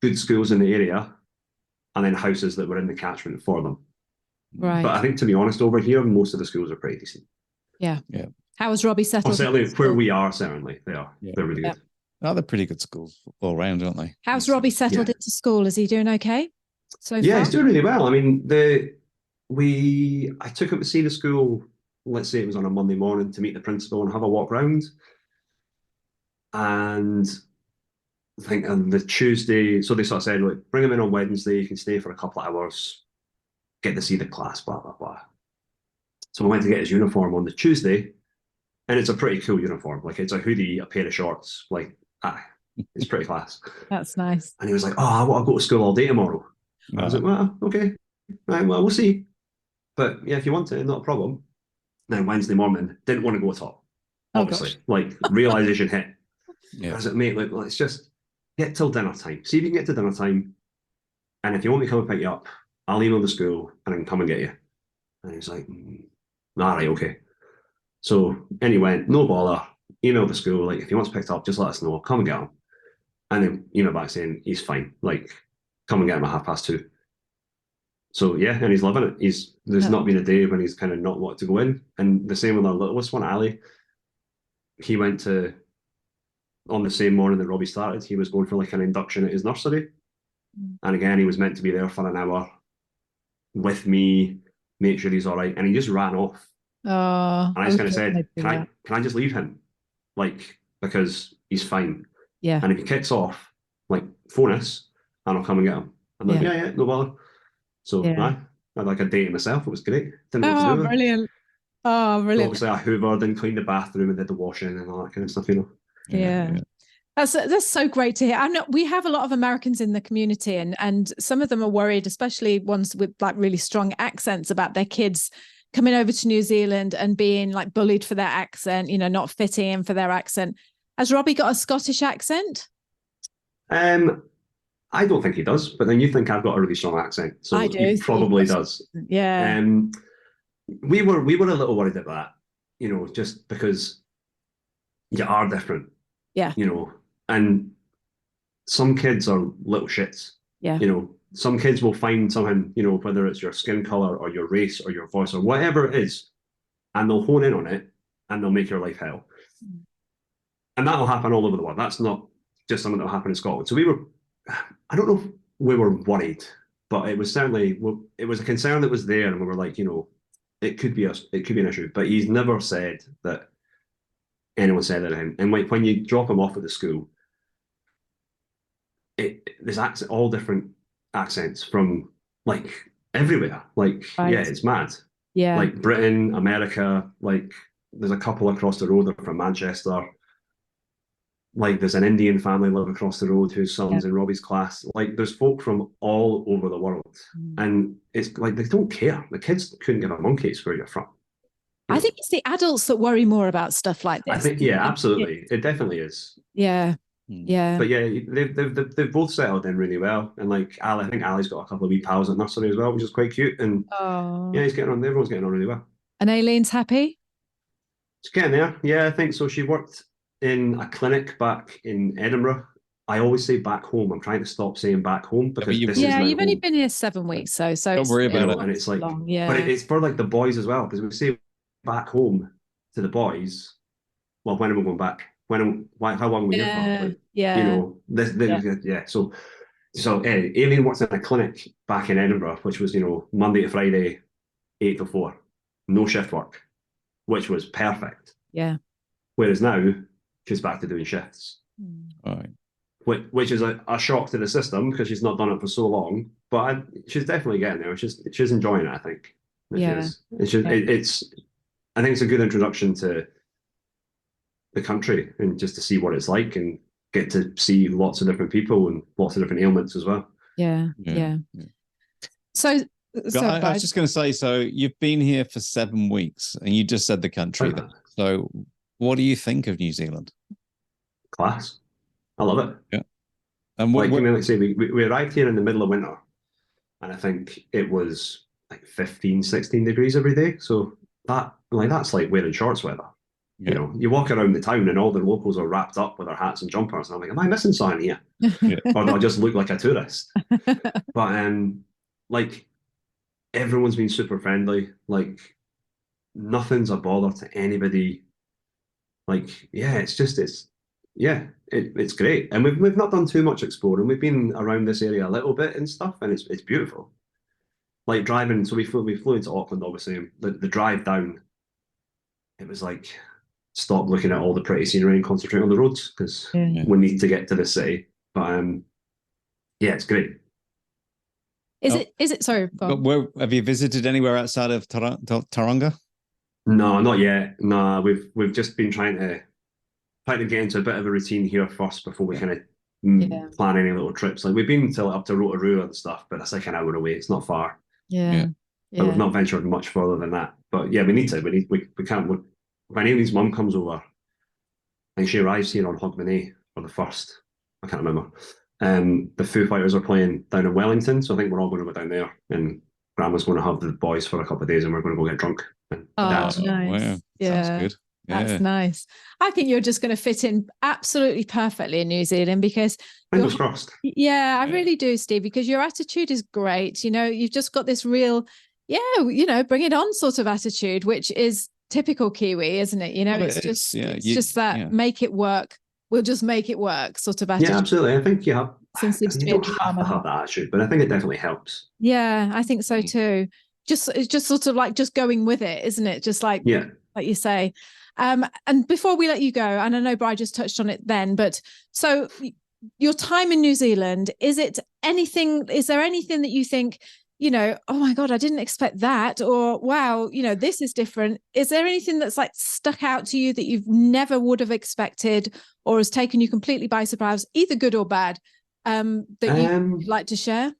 good schools in the area, and then houses that were in the catchment for them. Right. But I think, to be honest, over here, most of the schools are pretty decent. Yeah. Yeah. How was Robbie settled? Well, certainly where we are, certainly they are. Yeah. They're really good. Oh, they're pretty good schools all around, aren't they? How's Robbie settled into school? Is he doing okay? So yeah, far? he's doing really well. I mean, I took him to see the school. Let's say it was on a Monday morning to meet the principal and have a walk round. And I think on the Tuesday, so they sort of said, look, bring him in on Wednesday. You can stay for a couple of hours, get to see the class, blah, blah, blah. So we went to get his uniform on the Tuesday, and it's a pretty cool uniform. Like, it's a hoodie, a pair of shorts. Like, it's pretty class. That's nice. And he was like, oh, I want to go to school all day tomorrow. I was like, well, okay. Right, well, we'll see. But yeah, if you want to, not a problem. Then Wednesday morning, didn't want to go at all. Obviously, like realization hit. Yeah. I was like, mate, like, let's just get till dinner time. See if you can get to dinner time. And if you want me to come and pick you up, I'll email the school and I can come and get you. And he was like, all right, okay. So anyway, no bother. Email the school, like, if he wants picked up, just let us know. Come and get him. And then email back saying he's fine. Like, come and get him at 2:30. So yeah, and he's loving it. There's not been a day when he's kind of not wanted to go in. And the same with our littlest one, Ali. He went to, on the same morning that Robbie started, he was going for like an induction at his nursery. And again, he was meant to be there for an hour with me, make sure he's all right. And he just ran off. Oh, and I just kind of said, can I just leave him? Like, because he's fine. Yeah. And if he kicks off, like, phone us and I'll come and get him. I'm like, yeah, no bother. So I had like a day to myself. It was great. Didn't know what to do. Brilliant. Oh, brilliant. Obviously, I hoovered and cleaned the bathroom and did the washing and all that kind of stuff, you know. Yeah. That's so great to hear. I know we have a lot of Americans in the community, and some of them are worried, especially ones with like really strong accents, about their kids coming over to New Zealand and being like bullied for their accent, you know, not fitting in for their accent. Has Robbie got a Scottish accent? I don't think he does, but then you think I've got a really strong accent, so I do. He probably does. Yeah. We were a little worried about that, you know, just because you are different. Yeah. You know, and some kids are little shits. Yeah. You know, some kids will find something, you know, whether it's your skin color or your race or your voice or whatever it is, and they'll hone in on it and they'll make your life hell. And that'll happen all over the world. That's not just something that'll happen in Scotland. So I don't know if we were worried, but it was certainly, it was a concern that was there, and we were like, you know, it could be an issue. But he's never said that anyone said that to him. And like when you drop him off at the school, there's all different accents from like everywhere. Like, yeah, it's mad. Yeah. Like Britain, America, like there's a couple across the road from Manchester. Like there's an Indian family live across the road whose son's in Robbie's class. Like there's folk from all over the world. And it's like they don't care. The kids couldn't give a monkeys where you're from. I think it's the adults that worry more about stuff like this. I think, yeah, absolutely. It definitely is. Yeah. Yeah. But yeah, they've both settled in really well. And like Ali, I think Ali's got a couple of wee pals at nursery as well, which is quite cute. And yeah, he's getting on. Everyone's getting on really well. And Aileen's happy? She's getting there. Yeah, I think so. She worked in a clinic back in Edinburgh. I always say back home. I'm trying to stop saying back home because you've only been here 7 weeks, so don't worry about it. And it's like, long, yeah. But it's for like the boys as well, because we say back home to the boys. Well, when are we going back? How long are we here for? Like, yeah. You know, So Aileen worked in a clinic back in Edinburgh, which was, you know, Monday to Friday, 8 to 4, no shift work, which was perfect. Yeah. Whereas now she's back to doing shifts. Right. Which is a shock to the system because she's not done it for so long. But she's definitely getting there. She's enjoying it, I think. Yeah. I think it's a good introduction to the country and just to see what it's like and get to see lots of different people and lots of different ailments as well. Yeah. So I was just going to say, so you've been here for 7 weeks and you just said the country. So what do you think of New Zealand? Class. I love it. Yeah. And what, we arrived here in the middle of winter and I think it was like 15, 16 degrees every day. So that's like wearing shorts weather. Yeah. You know, you walk around the town and all the locals are wrapped up with their hats and jumpers. And I'm like, am I missing something here? Or do I just look like a tourist? But like everyone's been super friendly. Like nothing's a bother to anybody. Like, yeah, it's great. And we've not done too much exploring. We've been around this area a little bit and stuff, and it's beautiful. like driving. So we flew into Auckland, obviously. The drive down, it was like, stop looking at all the pretty scenery and concentrate on the roads because we need to get to the city. But yeah, it's great. Is it? Sorry, but where have you visited anywhere outside of Tauranga? No, not yet. No, we've just been trying to get into a bit of a routine here first before we kind of plan any little trips. Like we've been to up to Rotorua and stuff, but that's like an hour away. It's not far. Yeah. But we've not ventured much further than that. But yeah, we need to. We can't. When Aileen's mum comes over, and she arrives here on Hogmanay for the first. I can't remember. The Foo Fighters are playing down in Wellington, so I think we're all going to go down there, and Grandma's going to have the boys for a couple of days, and we're going to go get drunk. Nice. Wow. Yeah. Sounds good. Yeah. That's nice. I think you're just going to fit in absolutely perfectly in New Zealand because fingers crossed. Yeah, I really do, Steve, because your attitude is great. You know, you've just got this real, bring it on sort of attitude, which is typical Kiwi, isn't it? You know, it's just that make it work. We'll just make it work sort of attitude. Yeah, absolutely. I think you have. Seems to you don't have to have that attitude, but I think it definitely helps. Yeah, I think so too. It's just sort of like just going with it, isn't it? Just like you say. And before we let you go, and I know Bri just touched on it then, but so your time in New Zealand, is there anything that you think, oh my God, I didn't expect that, or wow, this is different. Is there anything that's like stuck out to you that you've never would have expected or has taken you completely by surprise, either good or bad, that you'd like to share?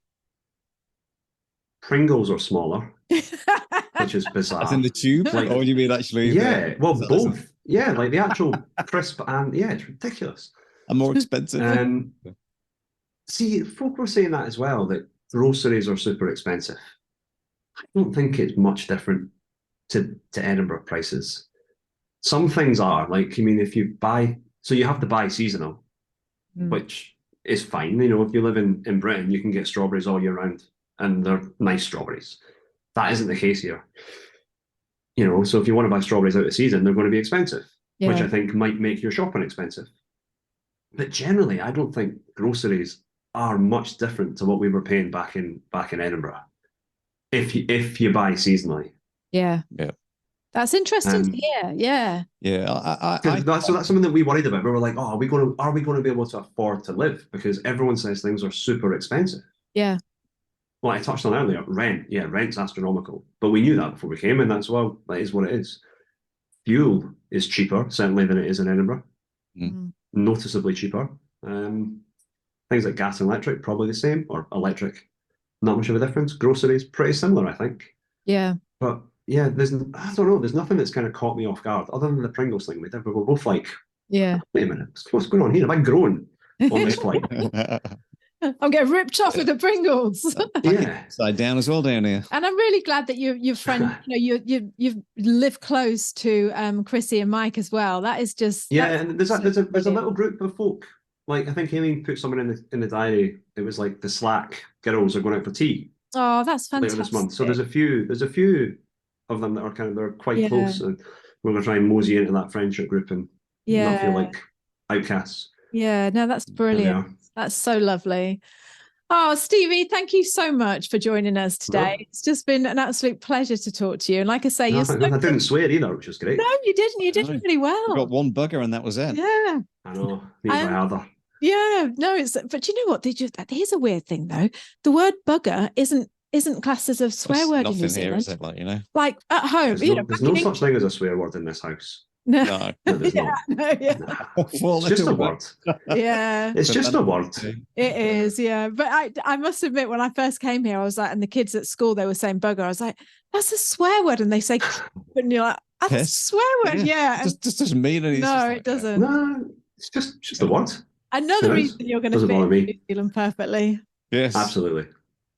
Pringles are smaller, which is bizarre. As in the tube? Like, or do you mean actually? Yeah, well, both. Yeah, like the actual crisp and it's ridiculous. And more expensive. See, folk were saying that as well, that groceries are super expensive. I don't think it's much different to Edinburgh prices. Some things are, like, I mean, if you buy, so you have to buy seasonal, which is fine. If you live in Britain, you can get strawberries all year round. And they're nice strawberries. That isn't the case here. So if you want to buy strawberries out of season, they're going to be expensive, which I think might make your shopping expensive. But generally, I don't think groceries are much different to what we were paying back in Edinburgh. If you buy seasonally. Yeah. That's interesting to hear. Yeah. Yeah. That's something that we worried about. We were like, oh, are we going to be able to afford to live? Because everyone says things are super expensive. Yeah. Well, I touched on earlier, rent. Yeah, rent's astronomical. But we knew that before we came, and that is what it is. Fuel is cheaper, certainly, than it is in Edinburgh. Noticeably cheaper. Things like gas and electric, probably the same, or electric, not much of a difference. Groceries, pretty similar, I think. Yeah. But yeah, I don't know, there's nothing that's kind of caught me off guard, other than the Pringles thing. We were both like, wait a minute, what's going on here? Have I grown on this flight? I'm getting ripped off with the Pringles. Yeah, side down as well down here. And I'm really glad that your friend, you live close to Chrissy and Mike as well. That is just and there's a little group of folk. Like I think Aileen put someone in the diary. It was like the Slack girls are going out for tea. Oh, that's fantastic. Later this month. So there's a few of them that are they're quite close, and we're going to try and mosey into that friendship group and not feel like outcasts. Yeah, no, that's brilliant. That's so lovely. Oh, Stevie, thank you so much for joining us today. It's just been an absolute pleasure to talk to you. And like I say, I didn't swear either, which was great. No, you didn't. You did really well. You got one bugger and that was it. Yeah. I know. Need my other. Yeah, no, but you know what? Here's a weird thing though. The word bugger isn't classed as a swear word in New Zealand. Here, is it? Like at home, there's no such thing as a swear word in this house. No, there's not. Well, it's just a word. Yeah, it's just a word. It is, yeah. But I must admit, when I first came here, I was like, and the kids at school, they were saying bugger. I was like, that's a swear word, and they say, and you're like, that's a swear word, yeah. Just doesn't mean anything. No, it doesn't. No, it's just a word. Another reason you're going to fit in New Zealand perfectly. Yes, absolutely.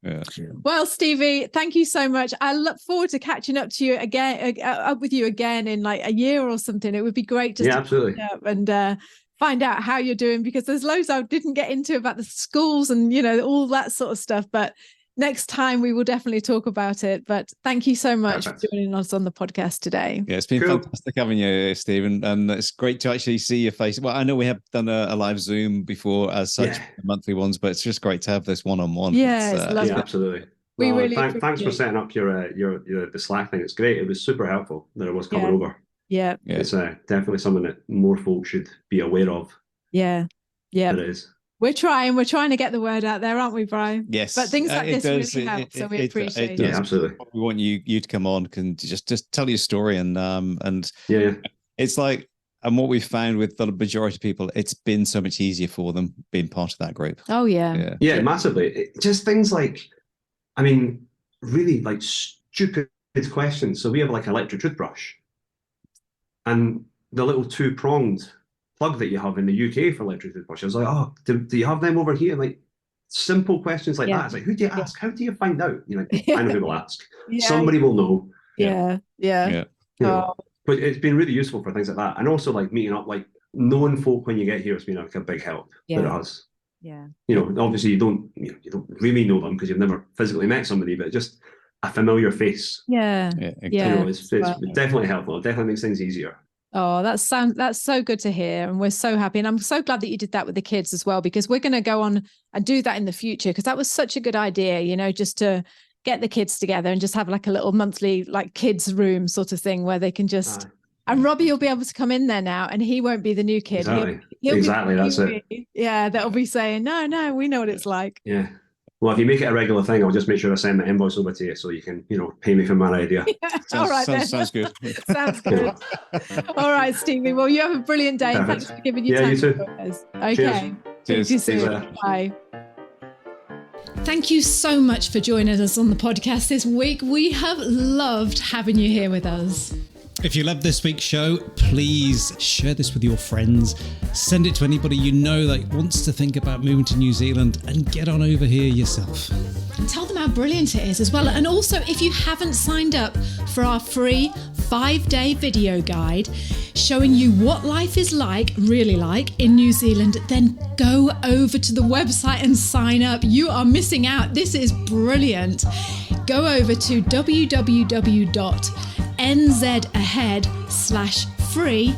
Yeah. Well, Stevie, thank you so much. I look forward to catching up to you again, up with you again in like a year or something. It would be great just to absolutely up and find out how you're doing, because there's loads I didn't get into about the schools and all that sort of stuff. But next time we will definitely talk about it. But thank you so much for joining us on the podcast today. Yeah, it's been fantastic having you, Stephen, and it's great to actually see your face. Well, I know we have done a live Zoom before as such, monthly ones, but it's just great to have this one-on-one. Yeah, it's lovely. Yeah, absolutely. We really thanks for appreciate setting up your the Slack thing. It's great. It was super helpful that it was coming over. Yeah. It's definitely something that more folks should be aware of. Yeah. That it is. We're trying to get the word out there, aren't we, Brian? Yes. But things like this really help, so we appreciate it. Yeah, absolutely. We want you to come on and just tell your story and it's like, and what we've found with the majority of people, it's been so much easier for them being part of that group. Oh yeah. Yeah, massively. Just things like, I mean, really like stupid questions. So we have like an electric toothbrush, and the little 2-pronged plug that you have in the UK for electric toothbrush. I was like, oh, do you have them over here? Like simple questions like that. It's like, who do you ask? How do you find out? You know, I know who will ask. Somebody will know. Yeah. You know, but it's been really useful for things like that, and also like meeting up, like knowing folk when you get here. It's been like a big help. That it has. Yeah. You know, obviously you don't really know them because you've never physically met somebody, but just a familiar face. Yeah. You know, it's definitely helpful. It definitely makes things easier. Oh, that's so good to hear. And we're so happy. And I'm so glad that you did that with the kids as well, because we're going to go on and do that in the future, because that was such a good idea, you know, just to get the kids together and just have like a little monthly like kids room sort of thing where they can just and Robbie will be able to come in there now, and he won't be the new kid. Exactly. That's it. Yeah, that'll be saying, no, we know what it's like. Yeah. Well, if you make it a regular thing, I'll just make sure I send the invoice over to you so you can, pay me for my idea. All right, sounds good. Sounds good. All right, Stevie. Well, you have a brilliant day. Perfect. Thanks for giving your time. You too. To us. Okay. Cheers. See you soon. Bye. Thank you so much for joining us on the podcast this week. We have loved having you here with us. If you love this week's show, please share this with your friends. Send it to anybody you know that wants to think about moving to New Zealand, and get on over here yourself. And tell them how brilliant it is as well. And also, if you haven't signed up for our free 5-day video guide showing you what life is really like in New Zealand, then go over to the website and sign up. You are missing out. This is brilliant. Go over to www.nzahead.com/free,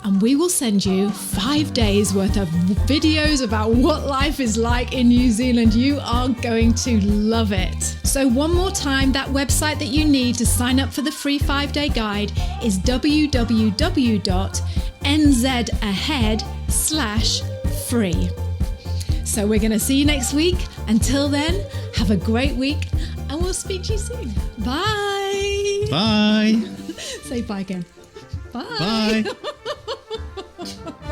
and we will send you 5 days worth of videos about what life is like in New Zealand. You are going to love it. So one more time, that website that you need to sign up for the free 5-day guide is www.nzahead.com/free. So we're going to see you next week. Until then, have a great week, and we'll speak to you soon. Bye. Bye. Say bye again. Bye. Bye.